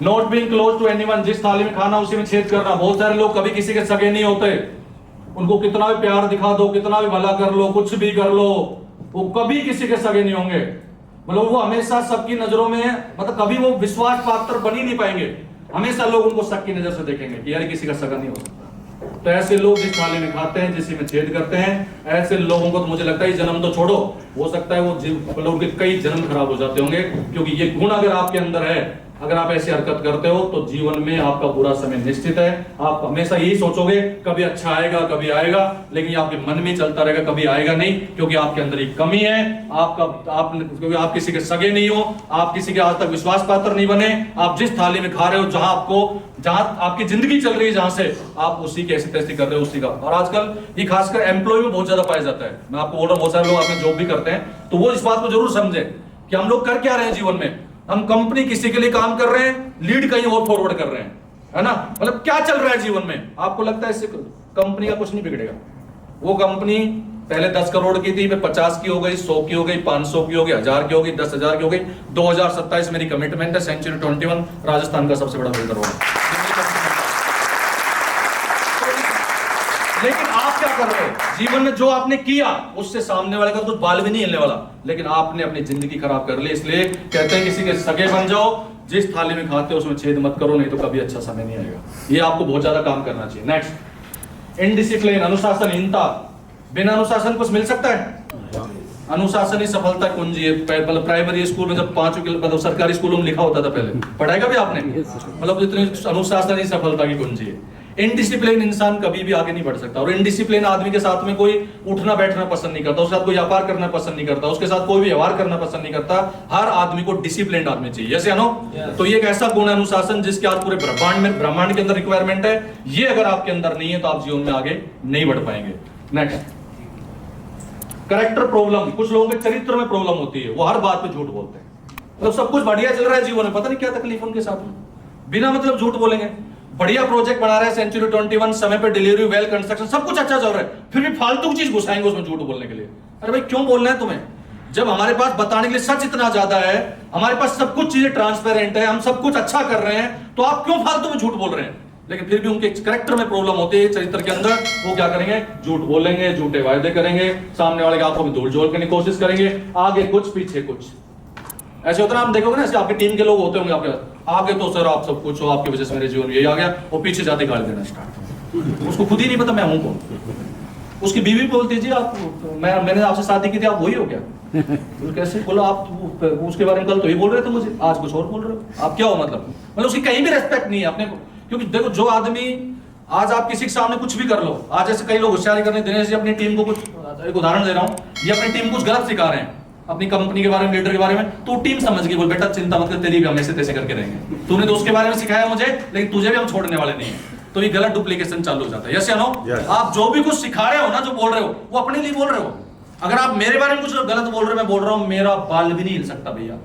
Not being close to anyone, जिस थाली में खाना उसी में छेद करना। बहुत सारे लोग कभी किसी के सगे नहीं होते, उनको कितना भी प्यार दिखा दो, कितना भी भला कर लो, कुछ भी कर लो, वो कभी किसी के सगे नहीं होंगे। मतलब वो हमेशा सबकी नजरों में, मतलब कभी वो विश्वास पात्र बन ही नहीं पाएंगे। हमेशा लोग उनको शक की नजर से देखेंगे कि यार किसी का सगा नहीं हो सकता। तो ऐसे लोग जिस थाली में खाते हैं, जिसी में छेद करते हैं, ऐसे लोगों को तो मुझे लगता है जन्म तो छोड़ो, हो सकता है वो मतलब उनके कई जन्म खराब हो जाते होंगे। क्योंकि ये गुण अगर आपके अंदर है, अगर आप ऐसी हरकत करते हो, तो जीवन में आपका बुरा समय निश्चित है। आप हमेशा यही सोचोगे कभी अच्छा आएगा, कभी आएगा, लेकिन ये आपके मन में चलता रहेगा, कभी आएगा नहीं, क्योंकि आपके अंदर एक कमी है। क्योंकि आप किसी के सगे नहीं हो, आप किसी के आज तक विश्वास पात्र नहीं बने। आप जिस थाली में खा रहे हो, जहां आपकी जिंदगी चल रही है, जहां से आप उसी के ऐसी तैसी कर रहे हो, उसी का। और आजकल ये खासकर एम्प्लॉय में बहुत ज्यादा पाया जाता है। मैं आपको बोल रहा हूँ, बहुत सारे लोग आपने जॉब भी करते हैं, तो वो इस बात को जरूर समझे कि हम लोग कर क्या रहे हैं जीवन में। हम कंपनी किसी के लिए काम कर रहे हैं, लीड कहीं और फॉरवर्ड कर रहे हैं, है ना। मतलब क्या चल रहा है जीवन में, आपको लगता है इससे कंपनी का कुछ नहीं बिगड़ेगा। वो कंपनी पहले 10 करोड़ की थी, फिर 50 की हो गई, 100 की हो गई, 500 की हो गई, 1000 की हो गई, 10,000 की हो गई। 2027 मेरी कमिटमेंट है, सेंचुरी 21 राजस्थान का सबसे बड़ा बिल्डर होगा। लेकिन आप क्या कर रहे हो जीवन में, जो आपने किया उससे सामने वाले का तो बाल भी नहीं हिलने वाला, लेकिन आपने अपनी जिंदगी खराब कर ली। इसलिए कहते हैं किसी के सगे बन जाओ, जिस थाली में खाते हो उसमें छेद मत करो, नहीं तो कभी अच्छा समय नहीं आएगा। ये आपको बहुत ज्यादा काम करना चाहिए। नेक्स्ट, इनडिसिप्लिन, अनुशासनहीनता। बिना अनुशासन कुछ मिल सकता है? अनुशासन ही सफलता कुंजी है। प्राइमरी स्कूल में जब 5 मतलब सरकारी स्कूलों में लिखा होता था, पहले पढ़ाएगा भी आपने, मतलब इतनी अनुशासन ही सफलता की कुंजी है। इनडिसिप्लिन इंसान कभी भी आगे नहीं बढ़ सकता। और इनडिसिप्लिन आदमी के साथ में कोई उठना बैठना पसंद नहीं करता, उसके साथ कोई व्यापार करना पसंद नहीं करता, उसके साथ कोई भी व्यवहार करना पसंद नहीं करता। हर आदमी को डिसिप्लिन आदमी चाहिए, जैसे नो। तो ये एक ऐसा गुण है अनुशासन, जिसके आज पूरे ब्रह्मांड के अंदर रिक्वायरमेंट है। ये अगर आपके अंदर नहीं है तो आप जीवन में आगे नहीं बढ़ पाएंगे। Next, character problem. कुछ लोगों के चरित्र में प्रॉब्लम होती है, वो हर बात पे झूठ बोलते हैं। मतलब सब कुछ बढ़िया चल रहा है जीवन में, पता नहीं क्या तकलीफ उनके साथ में, बिना मतलब झूठ बोलेंगे। बढ़िया प्रोजेक्ट बना रहे हैं, सेंचुरी 21 समय पे डिलीवरी, वेल कंस्ट्रक्शन, सब कुछ अच्छा चल रहा है, फिर भी फालतू की चीज घुसाएंगे उसमें झूठ बोलने के लिए। अरे भाई क्यों बोलना है तुम्हें, जब हमारे पास बताने के लिए सच इतना ज्यादा है, हमारे पास सब कुछ चीजें ट्रांसपेरेंट है, हम सब कुछ अच्छा कर रहे हैं, तो आप क्यों फालतू में झूठ बोल रहे हैं। लेकिन फिर भी उनके कैरेक्टर में प्रॉब्लम होती है, चरित्र के अंदर। वो क्या करेंगे, झूठ बोलेंगे, झूठे वायदे करेंगे, सामने वाले की आंखों में धूल झोंकने की कोशिश करेंगे, आगे कुछ पीछे कुछ। ऐसे होता है ना, आप देखोगे ना, ऐसे आपकी टीम के लोग होते होंगे आपके पास, आगे तो सर आप सब कुछ हो, आपकी वजह से मेरे जीवन में यही आ गया, और पीछे जाते गाली देना स्टार्ट। उसको खुद ही नहीं पता मैं हूं कौन। उसकी बीवी बोलती जी आप, मैंने आपसे शादी की थी, आप वही हो क्या? तो कैसे बोला आप, उसके बारे में कल तो ये बोल रहे थे मुझे, आज कुछ और बोल रहे हो, आप क्या हो? मतलब उसकी कहीं भी रेस्पेक्ट नहीं है अपने को। क्योंकि देखो, जो आदमी आज आप किसी के सामने कुछ भी कर लो, आज ऐसे कई लोग होशियारी करने दिनेश जी अपनी टीम को कुछ, एक उदाहरण दे रहा हूँ, ये अपनी टीम को कुछ गलत सिखा रहे हैं अपनी कंपनी के बारे में, लीडर के बारे में, तो टीम समझ गई, बोल बेटा चिंता मत कर, तेरी भी हम ऐसे तैसे करके रहेंगे, तूने तो उसके बारे में सिखाया मुझे, लेकिन तुझे भी हम छोड़ने वाले नहीं है। तो ये गलत डुप्लीकेशन चालू हो जाता है। यस या नो? आप जो भी कुछ सिखा रहे हो ना, जो बोल रहे हो, वो अपने लिए बोल रहे हो। अगर आप मेरे बारे में कुछ गलत बोल रहे हो, मैं बोल रहा हूं, मेरा बाल भी नहीं हिल सकता भैया,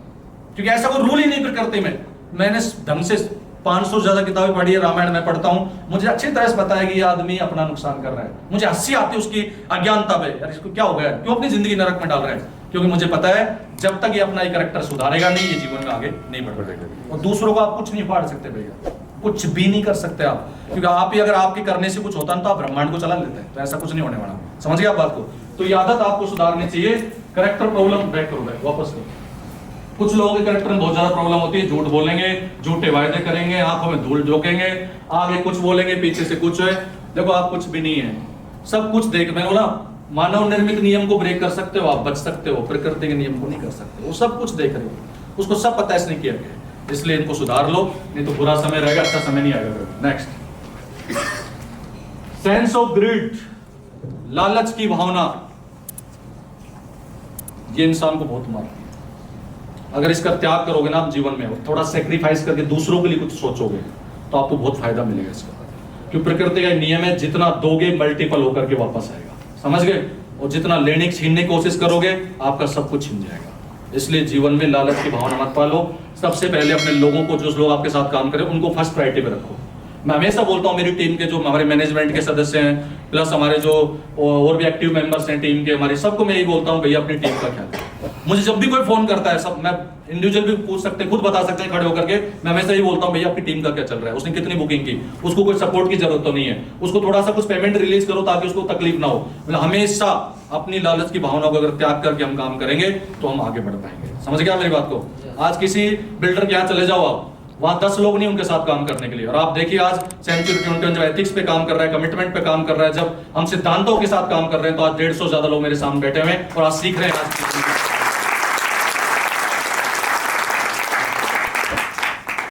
क्योंकि ऐसा कोई रूल ही नहीं करते। मैंने ढंग से 500 से ज्यादा किताबें पढ़ी है, रामायण में पढ़ता हूं, मुझे अच्छी तरह से पता है कि ये आदमी अपना नुकसान कर रहा है। मुझे हंसी आती है उसकी अज्ञानता पे, यार इसको क्या हो गया, क्यों अपनी जिंदगी नरक में डाल रहे हैं। क्योंकि मुझे पता है जब तक ये अपना कैरेक्टर सुधारेगा नहीं, ये जीवन में आगे नहीं बढ़ पाएगा। और दूसरों को आप कुछ नहीं फाड़ सकते भैया, कुछ भी नहीं कर सकते आप, क्योंकि आप ही अगर आपके करने से कुछ होता है तो आप ब्रह्मांड को चला लेते हैं, तो ऐसा कुछ नहीं होने वाला। समझ गए आप बात को? तो ये आदत आपको सुधारनी चाहिए। कैरेक्टर प्रॉब्लम बैक करो, वापस करो। कुछ लोगों के कैरेक्टर में बहुत ज्यादा प्रॉब्लम होती है, झूठ बोलेंगे, झूठे वायदे करेंगे, आंखों में धूल झोंकेंगे, आगे कुछ बोलेंगे, पीछे से कुछ है। देखो आप कुछ भी नहीं है, सब कुछ देख, मैंने बोला मानव निर्मित नियम को ब्रेक कर सकते हो, आप बच सकते हो, प्रकृति के नियम को नहीं कर सकते। वो सब कुछ देख रहे हो, उसको सब पता है इसने किया क्या, इसलिए इनको सुधार लो, नहीं तो बुरा समय रहेगा, अच्छा समय नहीं आएगा। नेक्स्ट, सेंस ऑफ ग्रीड, लालच की भावना, ये इंसान को बहुत मारती है। अगर इसका त्याग करोगे ना आप जीवन में, थोड़ा सेक्रीफाइस करके दूसरों के लिए कुछ सोचोगे, तो आपको बहुत फायदा मिलेगा इसका। क्योंकि प्रकृति का नियम है, जितना दोगे मल्टीपल होकर के वापस आएगा। समझ गए? और जितना लेने छीनने की कोशिश करोगे, आपका सब कुछ छिन जाएगा। इसलिए जीवन में लालच की भावना मत पालो। सबसे पहले अपने लोगों को, जो लोग आपके साथ काम करें, उनको फर्स्ट प्रायोरिटी पे रखो। मैं हमेशा बोलता हूं, मेरी टीम के जो हमारे मैनेजमेंट के सदस्य हैं, प्लस हमारे जो और भी एक्टिव मेंबर्स हैं टीम के, हमारे सबको मैं यही बोलता हूं, भैया अपनी टीम का ख्याल रखो। मुझे जब भी कोई फोन करता है, सब मैं इंडिविजुअल भी पूछ सकते हैं, खुद बता सकते हैं खड़े होकर के, मैं हमेशा ही बोलता हूँ भैया आपकी टीम का क्या चल रहा है, उसने कितनी बुकिंग की, उसको कोई सपोर्ट की जरूरत तो नहीं है, उसको थोड़ा सा कुछ पेमेंट रिलीज करो ताकि उसको तकलीफ ना हो। मतलब हमेशा अपनी लालच की भावना को अगर त्याग करके हम काम करेंगे तो हम आगे बढ़ पाएंगे। समझ गया मेरी बात को? आज किसी बिल्डर के यहाँ चले जाओ आप, वहां 10 लोग नहीं उनके साथ काम करने के लिए, और आप देखिए आज सेंचुरी 21 जब एथिक्स पे काम कर रहा है, कमिटमेंट पे काम कर रहा है, जब हम सिद्धांतों के साथ काम कर रहे हैं, तो आज 150 ज्यादा लोग मेरे सामने बैठे हुए हैं और आज सीख रहे हैं आज